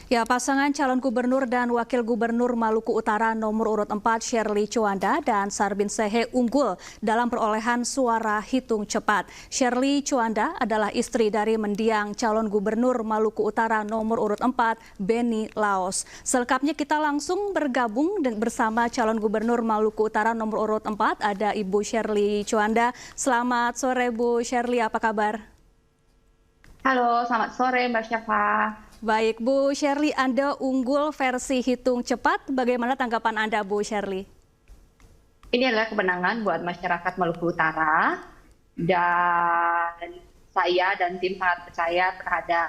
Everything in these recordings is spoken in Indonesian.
Ya, pasangan calon gubernur dan wakil gubernur Maluku Utara nomor urut 4 Shirley Chuanda dan Sarbin Sehe unggul dalam perolehan suara hitung cepat. Shirley Chuanda adalah istri dari mendiang calon gubernur Maluku Utara nomor urut 4 Benny Laos. Selengkapnya kita langsung bergabung bersama calon gubernur Maluku Utara nomor urut 4 ada Ibu Shirley Chuanda. Selamat sore Bu Shirley, apa kabar? Halo, selamat sore Mbak Syafa. Baik, Bu Shirley, Anda unggul versi hitung cepat. Bagaimana tanggapan Anda, Bu Shirley? Ini adalah kemenangan buat masyarakat Maluku Utara. Dan saya dan tim sangat percaya terhadap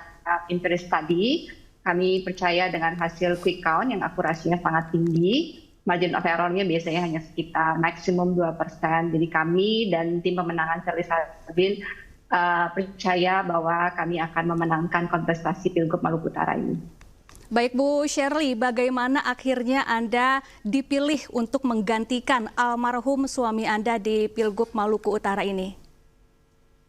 Imperis tadi. Kami percaya dengan hasil quick count yang akurasinya sangat tinggi. Margin of error-nya biasanya hanya sekitar maksimum 2%. Jadi kami dan tim pemenangan Shirley Sarbin percaya bahwa kami akan memenangkan kontestasi Pilgub Maluku Utara ini. Baik Bu Shirley, bagaimana akhirnya Anda dipilih untuk menggantikan almarhum suami Anda di Pilgub Maluku Utara ini?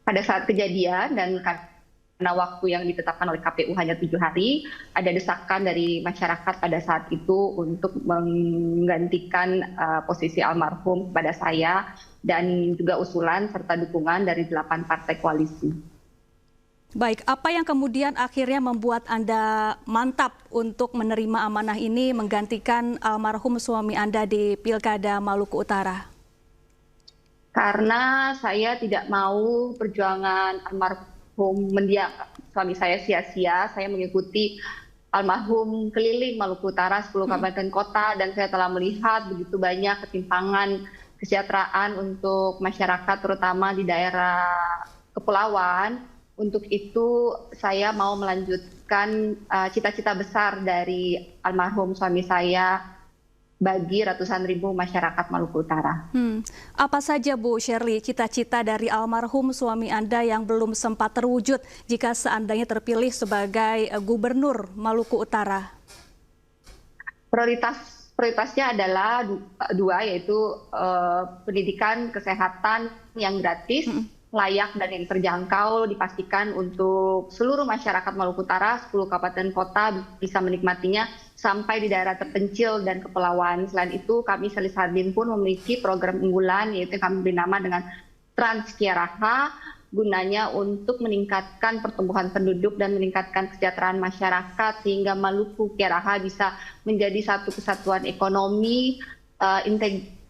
Pada saat kejadian dan karena waktu yang ditetapkan oleh KPU hanya 7 hari, ada desakan dari masyarakat pada saat itu untuk menggantikan posisi almarhum kepada saya dan juga usulan serta dukungan dari 8 partai koalisi. Baik, apa yang kemudian akhirnya membuat Anda mantap untuk menerima amanah ini menggantikan almarhum suami Anda di Pilkada Maluku Utara? Karena saya tidak mau perjuangan almarhum mendiang suami saya sia-sia. Saya mengikuti almarhum keliling Maluku Utara 10 kabupaten kota dan saya telah melihat begitu banyak ketimpangan kesejahteraan untuk masyarakat terutama di daerah kepulauan. Untuk itu saya mau melanjutkan cita-cita besar dari almarhum suami saya bagi ratusan ribu masyarakat Maluku Utara. Apa saja Bu Shirley cita-cita dari almarhum suami Anda yang belum sempat terwujud jika seandainya terpilih sebagai gubernur Maluku Utara? Prioritasnya adalah dua, yaitu pendidikan kesehatan yang gratis, layak dan yang terjangkau dipastikan untuk seluruh masyarakat Maluku Utara, 10 kabupaten kota bisa menikmatinya sampai di daerah terpencil dan kepulauan. Selain itu, kami Shirley Sarbin pun memiliki program unggulan yaitu kami beri nama dengan Transkiaraha, gunanya untuk meningkatkan pertumbuhan penduduk dan meningkatkan kesejahteraan masyarakat sehingga Maluku Kiaraha bisa menjadi satu kesatuan ekonomi,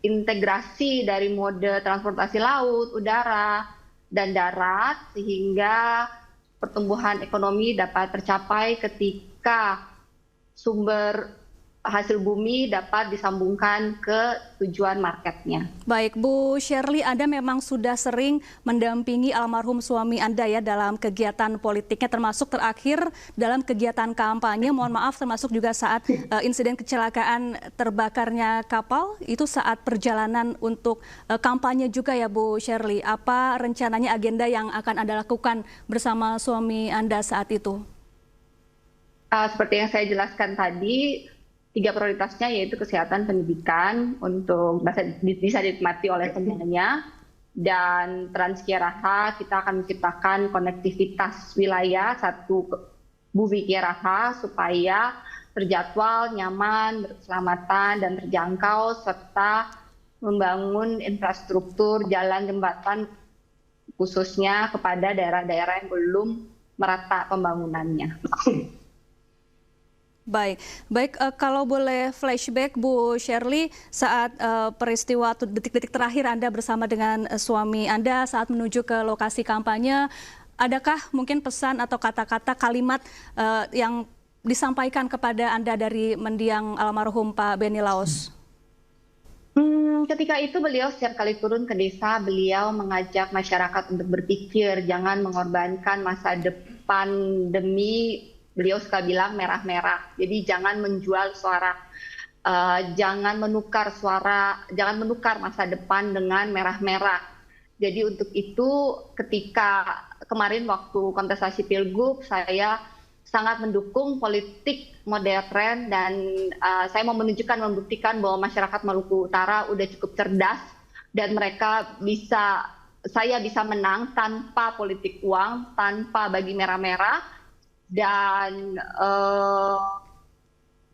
integrasi dari mode transportasi laut, udara, dan darat sehingga pertumbuhan ekonomi dapat tercapai ketika sumber hasil bumi dapat disambungkan ke tujuan marketnya. Baik, Bu Shirley, Anda memang sudah sering mendampingi almarhum suami Anda ya dalam kegiatan politiknya, termasuk terakhir dalam kegiatan kampanye. Mohon maaf, termasuk juga saat insiden kecelakaan terbakarnya kapal, itu saat perjalanan untuk kampanye juga ya Bu Shirley. Apa rencananya agenda yang akan Anda lakukan bersama suami Anda saat itu? Seperti yang saya jelaskan tadi, 3 prioritasnya yaitu kesehatan, pendidikan untuk bisa dinikmati oleh semuanya, dan Transkiaraha kita akan menciptakan konektivitas wilayah satu Bumi Kiaraha supaya terjadwal, nyaman, berkeselamatan dan terjangkau serta membangun infrastruktur jalan jembatan khususnya kepada daerah-daerah yang belum merata pembangunannya. Baik, kalau boleh flashback Bu Shirley saat peristiwa atau detik-detik terakhir Anda bersama dengan suami Anda saat menuju ke lokasi kampanye, adakah mungkin pesan atau kata-kata kalimat yang disampaikan kepada Anda dari mendiang almarhum Pak Benny Laos? Ketika itu beliau setiap kali turun ke desa, beliau mengajak masyarakat untuk berpikir, jangan mengorbankan masa depan demi, beliau suka bilang merah-merah. Jadi jangan menjual suara, jangan menukar masa depan dengan merah-merah. Jadi untuk itu ketika kemarin waktu kontestasi Pilgub, saya sangat mendukung politik modern dan saya mau membuktikan bahwa masyarakat Maluku Utara udah cukup cerdas dan saya bisa menang tanpa politik uang, tanpa bagi merah-merah, dan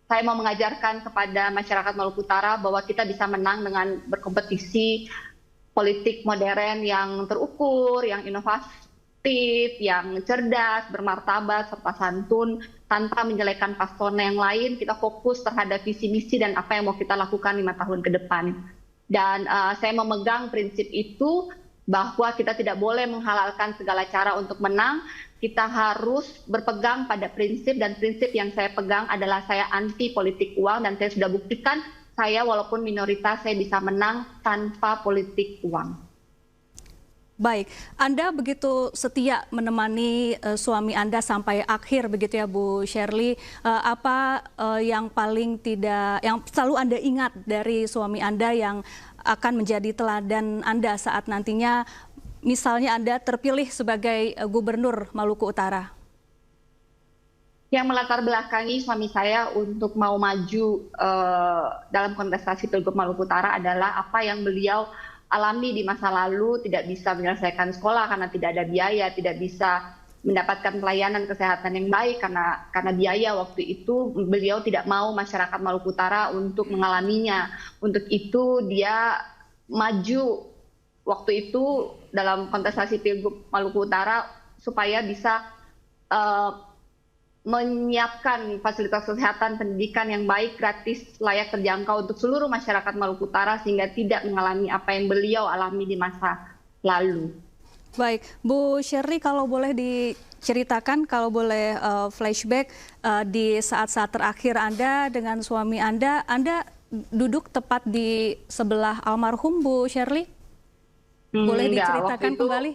saya mau mengajarkan kepada masyarakat Maluku Utara bahwa kita bisa menang dengan berkompetisi politik modern yang terukur, yang inovatif, yang cerdas, bermartabat, serta santun, tanpa menjelekan paslon yang lain. Kita fokus terhadap visi misi dan apa yang mau kita lakukan 5 tahun ke depan. Dan saya memegang prinsip itu bahwa kita tidak boleh menghalalkan segala cara untuk menang. Kita harus berpegang pada prinsip, dan prinsip yang saya pegang adalah saya anti politik uang, dan saya sudah buktikan saya walaupun minoritas saya bisa menang tanpa politik uang. Baik, Anda begitu setia menemani suami Anda sampai akhir begitu ya Bu Shirley. Apa yang paling tidak, yang selalu Anda ingat dari suami Anda yang akan menjadi teladan Anda saat nantinya misalnya Anda terpilih sebagai Gubernur Maluku Utara? Yang melatar belakangi suami saya untuk mau maju dalam kontestasi Pilgub Maluku Utara adalah apa yang beliau alami di masa lalu, tidak bisa menyelesaikan sekolah karena tidak ada biaya, tidak bisa mendapatkan pelayanan kesehatan yang baik karena biaya waktu itu. Beliau tidak mau masyarakat Maluku Utara untuk mengalaminya. Untuk itu dia maju waktu itu dalam kontestasi Pilgub Maluku Utara supaya bisa menyiapkan fasilitas kesehatan, pendidikan yang baik, gratis, layak terjangkau untuk seluruh masyarakat Maluku Utara sehingga tidak mengalami apa yang beliau alami di masa lalu. Baik, Bu Shirley, kalau boleh diceritakan, kalau boleh flashback di saat-saat terakhir Anda dengan suami Anda duduk tepat di sebelah almarhum Bu Shirley? Boleh diceritakan kembali?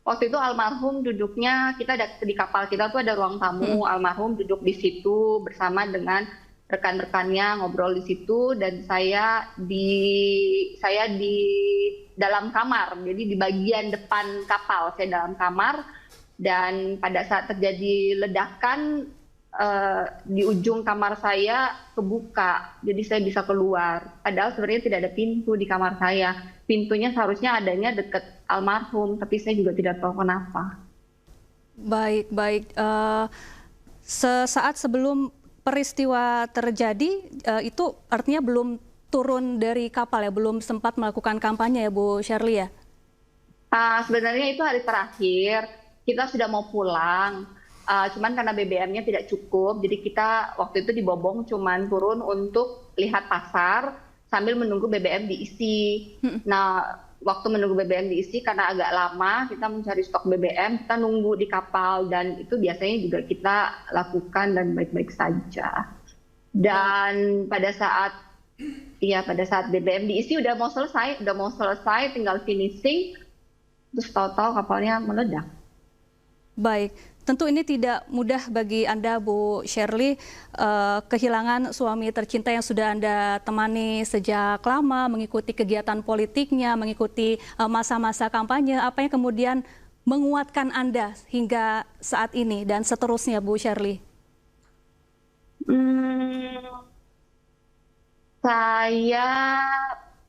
Waktu itu almarhum duduknya, kita di kapal kita tuh ada ruang tamu, almarhum duduk di situ bersama dengan rekan-rekannya, ngobrol di situ, dan saya di dalam kamar, jadi di bagian depan kapal, saya dalam kamar, dan pada saat terjadi ledakan di ujung kamar saya kebuka, jadi saya bisa keluar. Padahal sebenarnya tidak ada pintu di kamar saya. Pintunya seharusnya adanya dekat almarhum, tapi saya juga tidak tahu kenapa. Baik. Sesaat sebelum peristiwa terjadi, itu artinya belum turun dari kapal ya, belum sempat melakukan kampanye ya Bu Shirley ya? Sebenarnya itu hari terakhir, kita sudah mau pulang. Cuman karena BBM-nya tidak cukup, jadi kita waktu itu dibobong cuman turun untuk lihat pasar sambil menunggu BBM diisi. Nah, waktu menunggu BBM diisi karena agak lama, kita mencari stok BBM, kita nunggu di kapal, dan itu biasanya juga kita lakukan dan baik-baik saja. Dan pada saat BBM diisi udah mau selesai, tinggal finishing, terus tahu-tahu kapalnya meledak. Baik. Tentu ini tidak mudah bagi Anda, Bu Shirley, kehilangan suami tercinta yang sudah Anda temani sejak lama, mengikuti kegiatan politiknya, mengikuti masa-masa kampanye. Apa yang kemudian menguatkan Anda hingga saat ini dan seterusnya, Bu Shirley?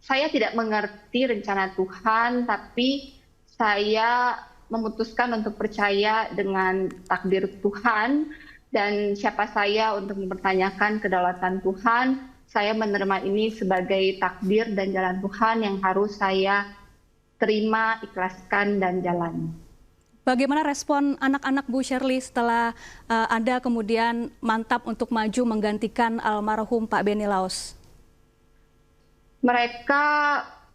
Saya tidak mengerti rencana Tuhan, tapi saya memutuskan untuk percaya dengan takdir Tuhan, dan siapa saya untuk mempertanyakan kedaulatan Tuhan. Saya menerima ini sebagai takdir dan jalan Tuhan yang harus saya terima, ikhlaskan, dan jalani. Bagaimana respon anak-anak Bu Shirley setelah Anda kemudian mantap untuk maju menggantikan almarhum Pak Benny Laos?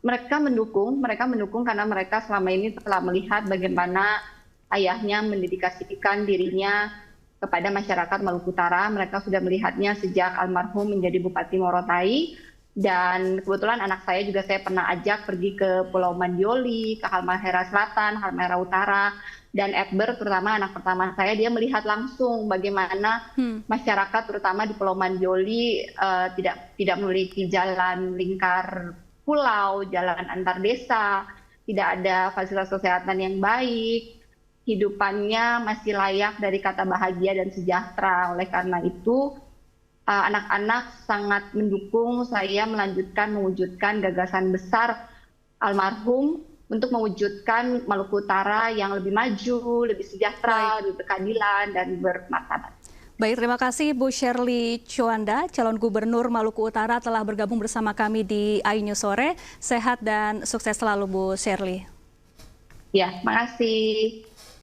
Mereka mendukung karena mereka selama ini telah melihat bagaimana ayahnya mendedikasikan dirinya kepada masyarakat Maluku Utara. Mereka sudah melihatnya sejak almarhum menjadi Bupati Morotai, dan kebetulan anak saya juga saya pernah ajak pergi ke Pulau Mandioli, ke Halmahera Selatan, Halmahera Utara, dan Edber, terutama anak pertama saya, dia melihat langsung bagaimana masyarakat terutama di Pulau Mandioli tidak memiliki jalan lingkar pulau, jalan antar desa, tidak ada fasilitas kesehatan yang baik, hidupannya masih layak dari kata bahagia dan sejahtera. Oleh karena itu, anak-anak sangat mendukung saya mewujudkan gagasan besar almarhum untuk mewujudkan Maluku Utara yang lebih maju, lebih sejahtera, lebih berkeadilan, dan bermartabat. Baik, terima kasih Bu Shirley Chuanda, calon gubernur Maluku Utara telah bergabung bersama kami di iNews Sore. Sehat dan sukses selalu Bu Shirley. Ya, makasih.